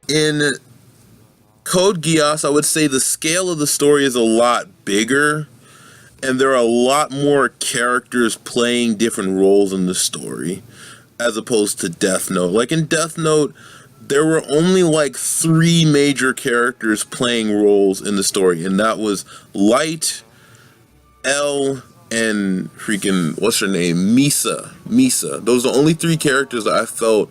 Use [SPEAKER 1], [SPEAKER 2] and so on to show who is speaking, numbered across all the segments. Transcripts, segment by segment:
[SPEAKER 1] In Code Geass, I would say the scale of the story is a lot bigger, and there are a lot more characters playing different roles in the story, as opposed to Death Note. Like in Death Note, there were only like 3 major characters playing roles in the story, and that was Light, L, and freaking, what's her name? Misa. Those are the only 3 characters that I felt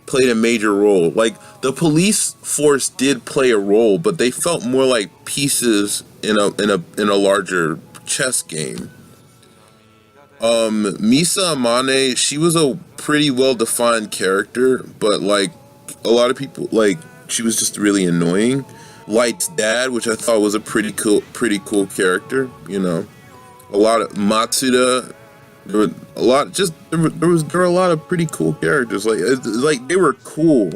[SPEAKER 1] played a major role. Like, the police force did play a role, but they felt more like pieces in a larger chess game. Misa Amane, she was a pretty well-defined character, but like a lot of people, like, she was just really annoying. Light's dad, which I thought was a pretty cool character, you know. A lot of Matsuda, there were a lot, just there were a lot of pretty cool characters. Like they were cool,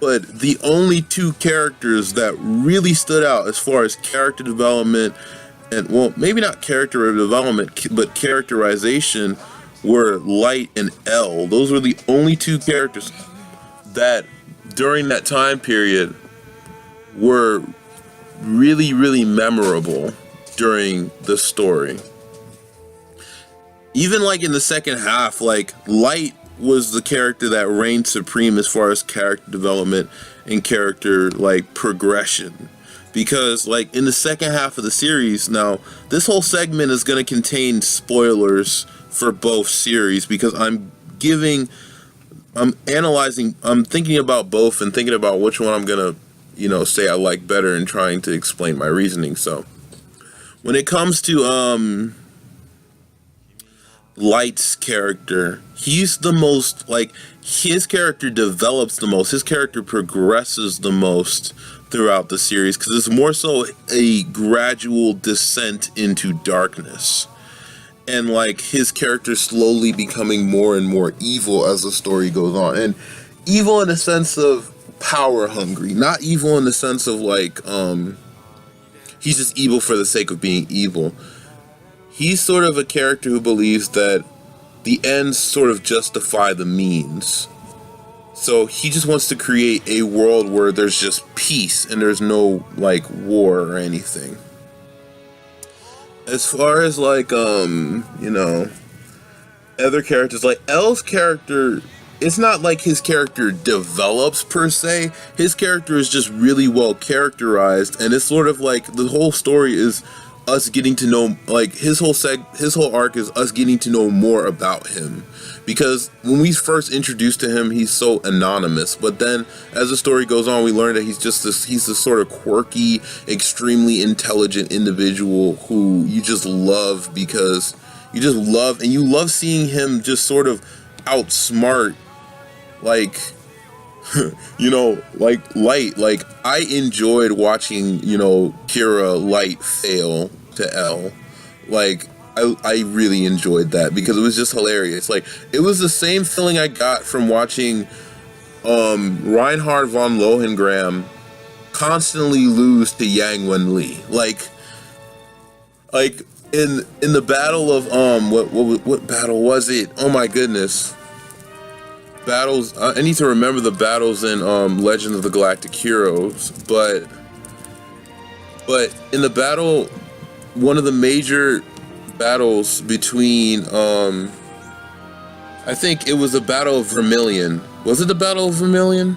[SPEAKER 1] but the only 2 characters that really stood out as far as character development, and well, maybe not character development, but characterization, were Light and L. Those were the only 2 characters that during that time period were really, really memorable during the story. Even like in the second half, like Light was the character that reigned supreme as far as character development and character like progression. Because like in the second half of the series, now this whole segment is going to contain spoilers for both series, because I'm analyzing, I'm thinking about both and thinking about which one I'm going to, you know, say I like better and trying to explain my reasoning. So when it comes to Light's character, he's the most, like, his character develops the most, his character progresses the most throughout the series, because it's more so a gradual descent into darkness, and like his character slowly becoming more and more evil as the story goes on. And evil in the sense of power hungry, not evil in the sense of like he's just evil for the sake of being evil. He's sort of a character who believes that the ends sort of justify the means. So he just wants to create a world where there's just peace and there's no like war or anything. As far as like you know, other characters, like L's character, it's not like his character develops per se. His character is just really well characterized, and it's sort of like the whole story is us getting to know, like his whole arc is us getting to know more about him, because when we first introduced to him, he's so anonymous, but then as the story goes on, we learn that he's this sort of quirky, extremely intelligent individual who you just love, because you just love, and you love seeing him just sort of outsmart, like, you know, like Light. Like, I enjoyed watching, you know, Kira Light fail to L. Like, I really enjoyed that, because it was just hilarious. Like, it was the same feeling I got from watching Reinhard von Lohengrin constantly lose to Yang Wen Li. Like in the battle of what battle was it? Oh my goodness. Battles, I need to remember the battles in Legend of the Galactic Heroes, but in the battle, one of the major battles between I think it was the Battle of Vermilion. Was it the Battle of Vermilion?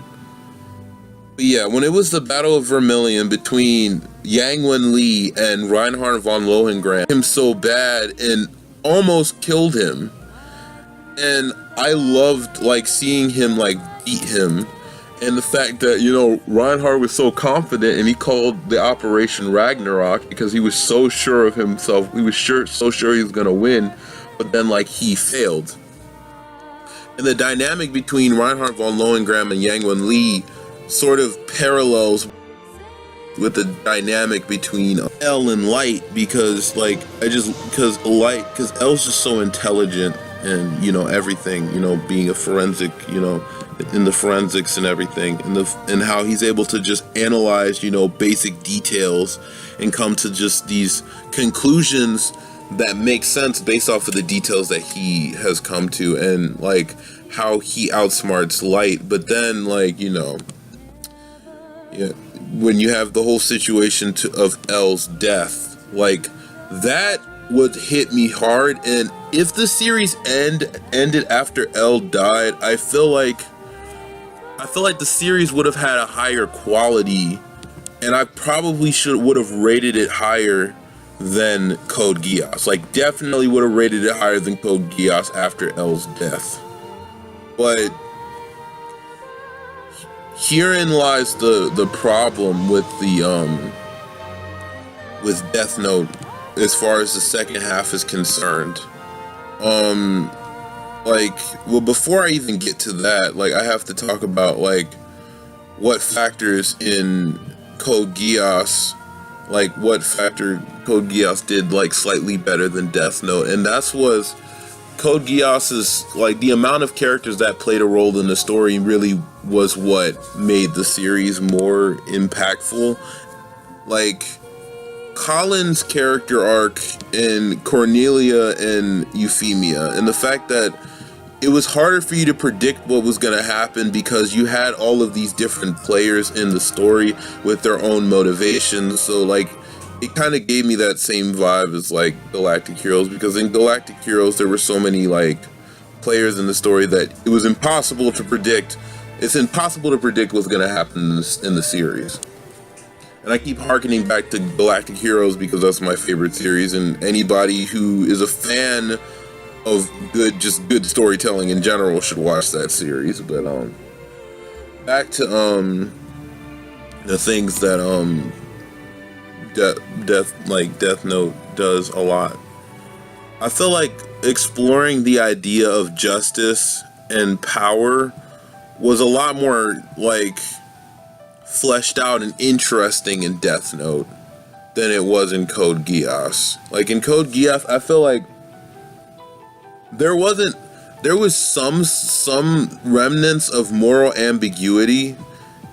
[SPEAKER 1] But yeah, when it was the Battle of Vermilion between Yang Wen Li and Reinhard von Lohengrin, him so bad and almost killed him. And I loved like seeing him like beat him, and the fact that, you know, Reinhard was so confident and he called the Operation Ragnarok because he was so sure of himself. He was so sure he was gonna win, but then like he failed. And the dynamic between Reinhard von Lohengrin and Yang Wen Li sort of parallels with the dynamic between L and Light, because like because L's just so intelligent, and, you know, everything, you know, being a forensic, you know, in the forensics and everything, and how he's able to just analyze, you know, basic details and come to just these conclusions that make sense based off of the details that he has come to, and like how he outsmarts Light. But then, like, you know, Yeah, when you have the whole situation of L's death, like that would hit me hard. And if the series ended after L died, I feel like the series would have had a higher quality, and I probably would have rated it higher than Code Geass. Like, definitely would have rated it higher than Code Geass after L's death. But herein lies the problem with with Death Note as far as the second half is concerned. Like, well, before I even get to that, like, I have to talk about, like, what factors in Code Geass, like, what factor Code Geass did, like, slightly better than Death Note, and was Code Geass's, like, the amount of characters that played a role in the story really was what made the series more impactful. Like, Colin's character arc in Cornelia and Euphemia, and the fact that it was harder for you to predict what was going to happen because you had all of these different players in the story with their own motivations. So, like, it kind of gave me that same vibe as, like, Galactic Heroes, because in Galactic Heroes there were so many, like, players in the story that it was impossible to predict. It's impossible to predict what's going to happen in the series. And I keep harkening back to Galactic Heroes because that's my favorite series, and anybody who is a fan of good storytelling in general should watch that series. But back to the things that Death Note does a lot. I feel like exploring the idea of justice and power was a lot more, like, fleshed out and interesting in Death Note than it was in Code Geass. Like, in Code Geass, I feel like there was some remnants of moral ambiguity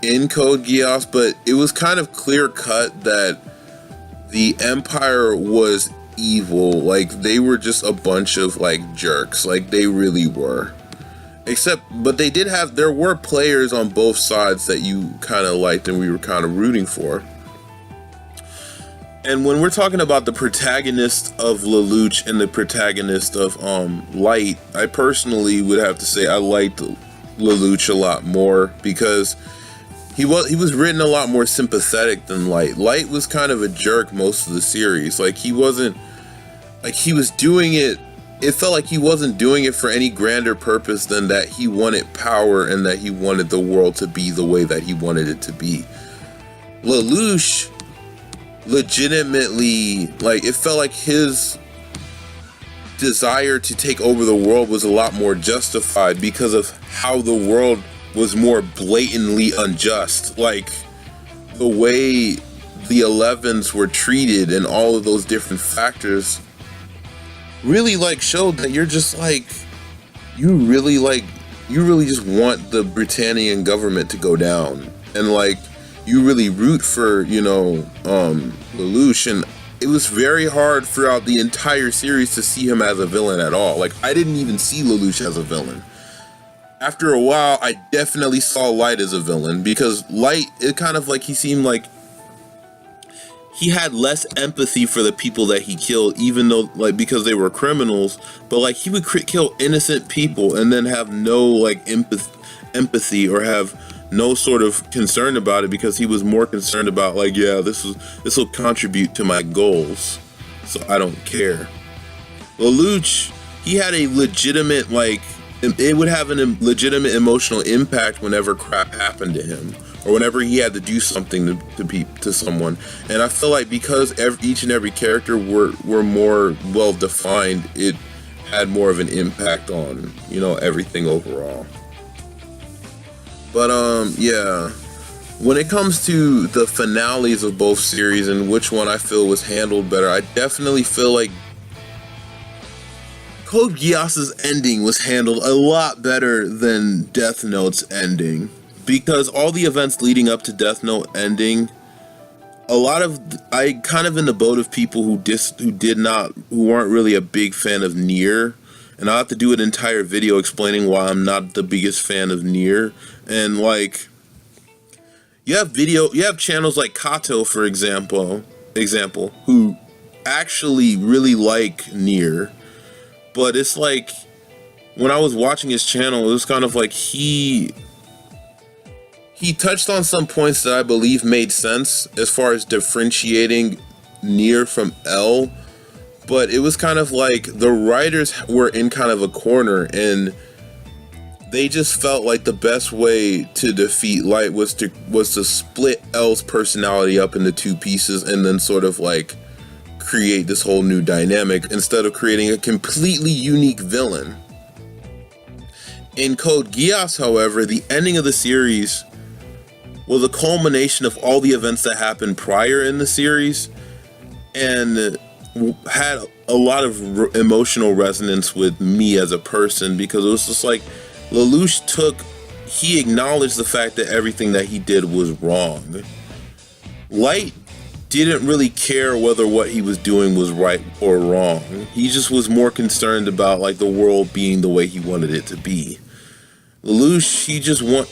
[SPEAKER 1] in Code Geass, but it was kind of clear cut that the Empire was evil. Like, they were just a bunch of, like, jerks. Like, they really were. But there were players on both sides that you kind of liked and we were kind of rooting for. And when we're talking about the protagonist of Lelouch and the protagonist of Light, I personally would have to say I liked Lelouch a lot more because he was written a lot more sympathetic than Light. Light was kind of a jerk most of the series. Like, he wasn't, like, he was doing it. It felt like he wasn't doing it for any grander purpose than that he wanted power and that he wanted the world to be the way that he wanted it to be. Lelouch legitimately, like, it felt like his desire to take over the world was a lot more justified because of how the world was more blatantly unjust. Like, the way the 11s were treated and all of those different factors really, like, showed that you're just, like, you really just want the Britannian government to go down, and, like, you really root for, Lelouch. And it was very hard throughout the entire series to see him as a villain at all. Like, I didn't even see Lelouch as a villain. After a while, I definitely saw Light as a villain, because Light, it kind of like he seemed like he had less empathy for the people that he killed, even though, like, because they were criminals, but, like, he would will innocent people and then have no, like, empathy or have no sort of concern about it, because he was more concerned about, like, yeah, this will contribute to my goals, so I don't care. Lelouch, he had a legitimate, like, it would have a legitimate emotional impact whenever crap happened to him, or whenever he had to do something to someone. And I feel like because each and every character were more well defined, it had more of an impact on, everything overall. But yeah, when it comes to the finales of both series and which one I feel was handled better, I definitely feel like Code Geass's ending was handled a lot better than Death Note's ending, because all the events leading up to Death Note ending, I kind of in the boat of people who weren't really a big fan of Nier, and I'll have to do an entire video explaining why I'm not the biggest fan of Nier. And, like, you have channels like KAIDO, for example, who actually really like Nier, but it's like, when I was watching his channel, it was kind of like he touched on some points that I believe made sense as far as differentiating Nier from L, but it was kind of like the writers were in kind of a corner, and they just felt like the best way to defeat Light was to split L's personality up into two pieces and then sort of like create this whole new dynamic instead of creating a completely unique villain. In Code Geass, however, the ending of the series was a culmination of all the events that happened prior in the series and had a lot of emotional resonance with me as a person, because it was just like Lelouch he acknowledged the fact that everything that he did was wrong. Light didn't really care whether what he was doing was right or wrong. He just was more concerned about like the world being the way he wanted it to be. Lelouch,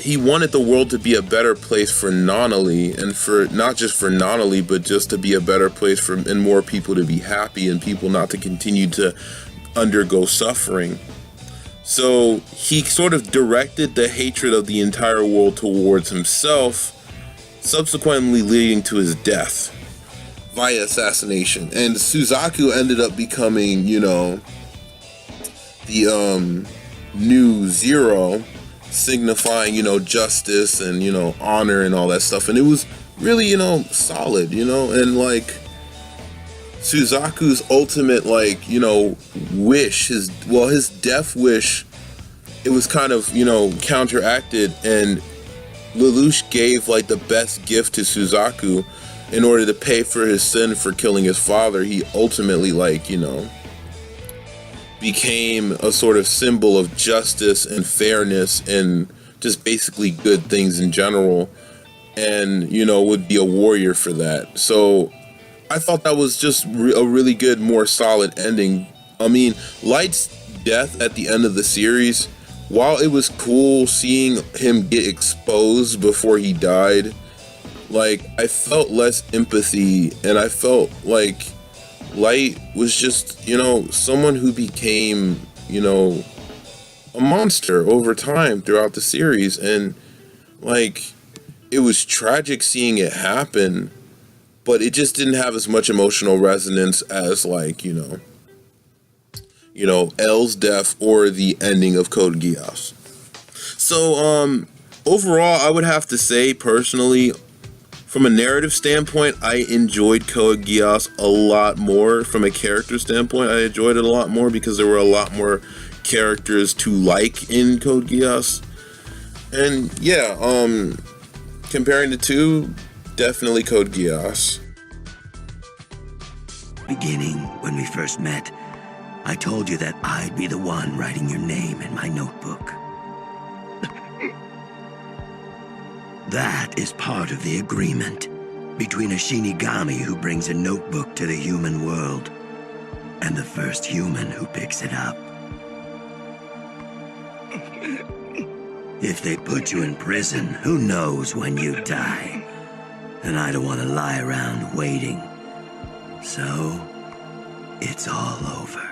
[SPEAKER 1] he wanted the world to be a better place for Nunnally, and for not just for Nunnally, but just to be a better place and more people to be happy and people not to continue to undergo suffering. So he sort of directed the hatred of the entire world towards himself, subsequently leading to his death via assassination. And Suzaku ended up becoming, the new Zero, signifying, justice and, honor and all that stuff. And it was really, solid, and like Suzaku's ultimate, wish, his death wish, it was kind of, counteracted, and Lelouch gave like the best gift to Suzaku in order to pay for his sin for killing his father. He ultimately became a sort of symbol of justice and fairness and just basically good things in general, and would be a warrior for that. So I thought that was just a really good, more solid ending. I mean, Light's death at the end of the series, while it was cool seeing him get exposed before he died, I felt less empathy, and I felt like Light was just, someone who became, a monster over time throughout the series. And it was tragic seeing it happen, but it just didn't have as much emotional resonance as L's death or the ending of Code Geass. So overall, I would have to say personally, from a narrative standpoint, I enjoyed Code Geass a lot more. From a character standpoint, I enjoyed it a lot more because there were a lot more characters to like in Code Geass. And yeah, comparing the two, definitely Code Geass.
[SPEAKER 2] Beginning, when we first met, I told you that I'd be the one writing your name in my notebook. That is part of the agreement between a Shinigami who brings a notebook to the human world and the first human who picks it up. If they put you in prison, who knows when you die? And I don't want to lie around waiting. So, it's all over.